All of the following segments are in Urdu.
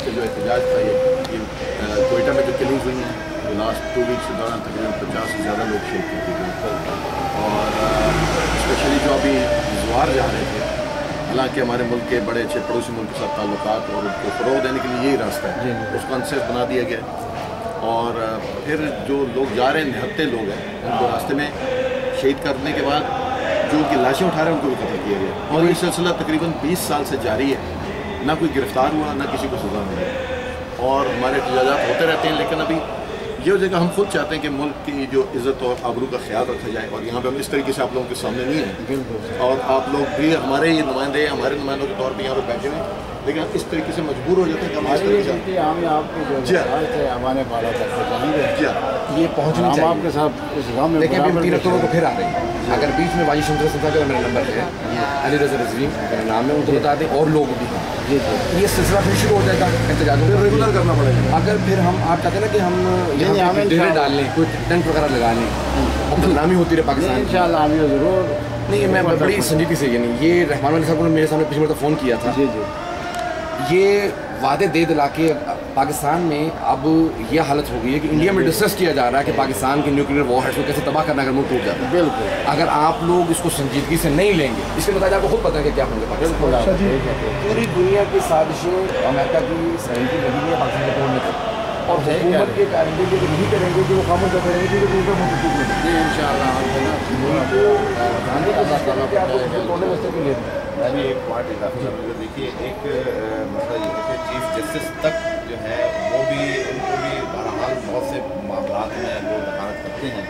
کا جو احتجاج تھا یہ کوئٹہ میں جو کلنگز ہوئی ہیں لاسٹ 2 ویکس کے دوران تقریباً 50 سے زیادہ لوگ شہید کر دیے گئے اور اسپیشلی جو ابھی زوار جا رہے تھے، حالانکہ ہمارے ملک کے بڑے اچھے پڑوسی ملک کے ساتھ تعلقات اور ان کو فروغ دینے کے لیے یہی راستہ ہے، اس کو انسیف بنا دیا گیا اور پھر جو لوگ جا رہے ہیں نہتے لوگ ہیں ان کو راستے میں شہید کرنے کے بعد جو ان کی لاشیں اٹھا رہے ہیں ان کو بھی قتل کیا گیا اور یہ سلسلہ تقریباً 20 سال سے جاری ہے، نہ کوئی گرفتار ہوا نہ کسی کو سزا ملی اور ہمارے احتجاجات ہوتے رہتے ہیں، لیکن ابھی یہ جگہ ہم خود چاہتے ہیں کہ ملک کی جو عزت اور آبرو کا خیال رکھا جائے اور یہاں پہ ہم اس طریقے سے آپ لوگوں کے سامنے نہیں ہیں اور آپ لوگ بھی ہمارے یہ نمائندے ہیں، ہمارے نمائندوں کے طور پہ یہاں پہ بیٹھے ہیں، لیکن اس طریقے سے مجبور ہو جاتے ہیں کہ ہم اس طریقے سے ہم آپ کو جو ہمارے بالا کرتے چاہیں گے یہ پہنچنا چاہیے آپ کے ساتھ اس گاؤں میں، لیکن ابھی 3 اکتوبر کو پھر آ رہی ہے، اگر بیچ میں واجد شمس صاحب کا میرا نمبر ہے، علی رضا رضوی میرا نام ہے، ان کو بتا دیں اور لوگ بھی ہیں، یہ سلسلہ پھر شروع ہو جائے گا احتجاجوں کو ریگولر کرنا پڑے گا۔ اگر پھر ہم آپ چاہتے ہیں نا کہ ہم ڈیرے ڈال لیں، کوئی ٹینٹ وغیرہ لگا لیں اور بدنامی ہوتی رہے پاکستان، انشاءاللہ ہم یہ ضرور نہیں میں بڑی سنجیدگی سے یعنی یہ رحمان علی صاحب نے میرے سامنے پچھلی مرتبہ فون کیا تھا، یہ وعدے دے دلا کے پاکستان میں اب یہ حالت ہو گئی ہے کہ انڈیا میں ڈسکس کیا جا رہا ہے کہ پاکستان کے نیوکلیئر وار ہیڈز کو کیسے تباہ کرنا اگر ملک ٹوٹ جاتا ہے، بالکل اگر آپ لوگ اس کو سنجیدگی سے نہیں لیں گے، اس کے مطابق آپ کو خود پتہ ہے کہ کیا ہوں گے پاکستان، پوری دنیا کی سازشیں امریکہ کی سرحدی لگی ہے پاکستان کو توڑنے تک اور حکومت کے کارندے جو نہیں کریں گے، جو خاموش کرتے رہیں گے کہ ابھی ایک پوائنٹ اضافہ کروں، دیکھیے ایک مسئلہ یہ ہے کہ چیف جسٹس تک جو ہے وہ بھی ان کو بھی بہرحال بہت سے معاملات میں وہ دخالت کرتے ہیں،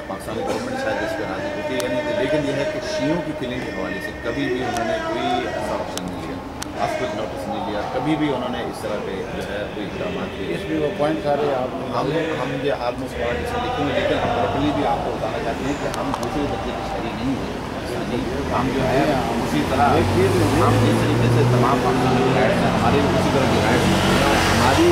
پاکستانی گورنمنٹ شاید اس پہ راضی ہوتی ہے یعنی، لیکن یہ ہے کہ شیعوں کی کلنگ کے حوالے سے کبھی بھی انہوں نے کوئی ایسا آپشن نہیں لیا، آپ کچھ نوٹس نہیں لیا، کبھی بھی انہوں نے اس طرح پہ جو ہے کوئی اقدامات کیے، اس بھی وہ پوائنٹ سارے ہم یہ آلموسٹ پوائنٹ اسے لکھیں گے، لیکن ہم پراپرلی بھی آپ کو بتانا چاہتے ہیں کہ ہم دوسرے درجے کے شہری نہیں ہیں، ہم جو ہے اسی طرح ہم جس طریقے سے تمام پاکستانی کی رائٹس ہیں ہمارے بھی اسی طرح کی رائٹس ہیں ہماری،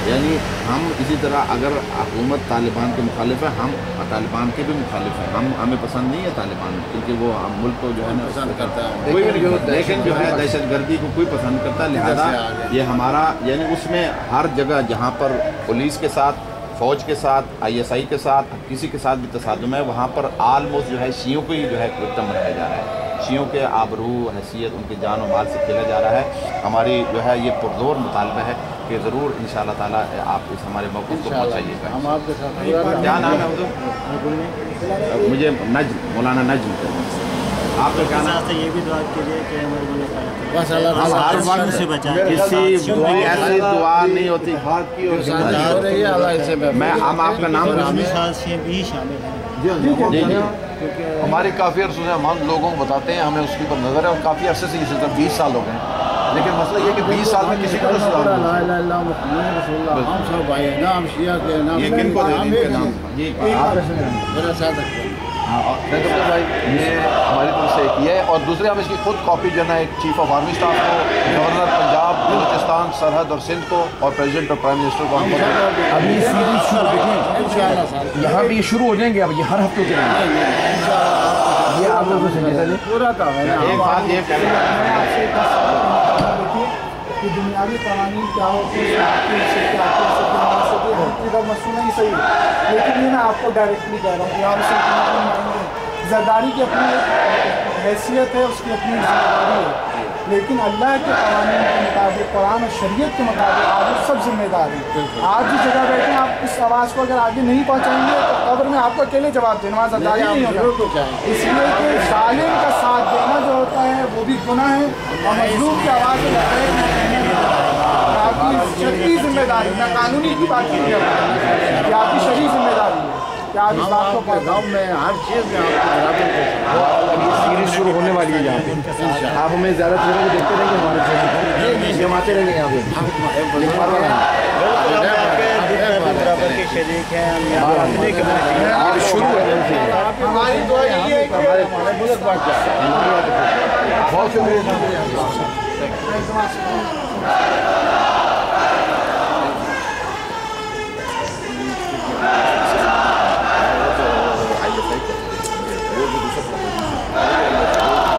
یعنی ہم اسی طرح اگر حکومت طالبان کے مخالف ہے ہم طالبان کے بھی مخالف ہیں، ہمیں پسند نہیں ہے طالبان کیونکہ وہ ملک کو جو ہے نا پسند کرتا ہے کوئی بھی، لیکن جو ہے دہشت گردی کو کوئی پسند کرتا ہے، لہذا یہ ہمارا یعنی اس میں ہر جگہ جہاں پر پولیس کے ساتھ، فوج کے ساتھ، ISI کے ساتھ، کسی کے ساتھ بھی تصادم ہے وہاں پر آلموسٹ جو ہے شیعوں کو ہی جو ہے وکٹم بنایا جا رہا ہے، شیعوں کے آبرو حیثیت ان کے جان و مال سے کھیلا جا رہا ہے، ہماری جو ہے یہ پرزور مطالبہ ہے کہ ضرور انشاءاللہ تعالیٰ آپ اس ہمارے موقف کو پہنچائیے گا۔ ہم آپ کے ساتھ کیا نام ہے حضور؟ مجھے نجم، مولانا نجم، آپ کا کیا نام ہے؟ یہ بھی دعا کیجیے کہ بس اللہ ہم ہر وقت سے بچائے، کسی ایسی دعا نہیں ہوتی میں ہم آپ کا نام سے بھی شامل ہیں۔ جی جی ہماری کافی عرصے سے ہم لوگوں کو بتاتے ہیں، ہمیں اس کے اوپر نظر ہے اور کافی عرصے سے یہ سلسلہ 20 سال ہو گئے ہیں، لیکن مسئلہ یہ کہ 20 سال میں کسی کو لا الہ الا اللہ محمد رسول اللہ، ہم سب بھائی ہیں نا، ہم شیعہ کے نام، یہ کن کو دیں ان کے نام؟ جی میرا ساتھ رکھتے ہیں۔ بھائی یہ ہماری طرف سے ایک یہ ہے اور دوسرے ہم اس کی خود کاپی جو ہے نا ایک چیف آف آرمی اسٹاف کو، گورنر پنجاب، بلوچستان، سرحد اور سندھ کو اور پریزیڈنٹ اور پرائم منسٹر کو ہم ابھی یہ سیریز شروع دیکھیں یہاں بھی یہ شروع ہو جائیں گے، اب یہ ہر ہفتے کے یہ آپ لوگوں سے پورا کام ہے نا، ایک بات یہ کہہ رہے کہ دنیاوی قوانین کیا ہوتے ہیں، مسئلہ ہی صحیح ہے، لیکن یہ نا آپ کو ڈائریکٹلی کہہ رہا ہوں کہ آپ زرداری کی اپنی حیثیت ہے، اس کی اپنی ذمہ داری ہے، لیکن اللہ کے قوانین کے مطابق، قرآن اور شریعت کے مطابق آپ سب ذمہ دار ہیں۔ آپ جس جگہ بیٹھے ہیں، آپ اس آواز کو اگر آگے نہیں پہنچائیں گے تو قبر میں آپ کو اکیلے جواب دینا، وہاں زرداری نہیں ہوگا، اس لیے کہ ظالم کا ساتھ دینا جو ہوتا ہے وہ بھی گناہ ہے، اور مظلوم کی آواز آپ کی شرعی ذمہ داری، میں قانونی کی بات کی ہے، آپ کی شرعی ذمہ داری ہے کہ آپ اس بات کو گاؤں میں ہر چیز میں آپ کو برابر یہ سیریز شروع ہونے والی ہے یہاں پہ، آپ ہمیں زیادہ چیزوں کو دیکھتے رہیں گے، ہمارے جماتے رہیں گے یہاں پہ، برابر کے شریک ہیں اور شروع ہے ہماری دعا یہی ہے کہ ہمارے ملک بات بہت شکریہ۔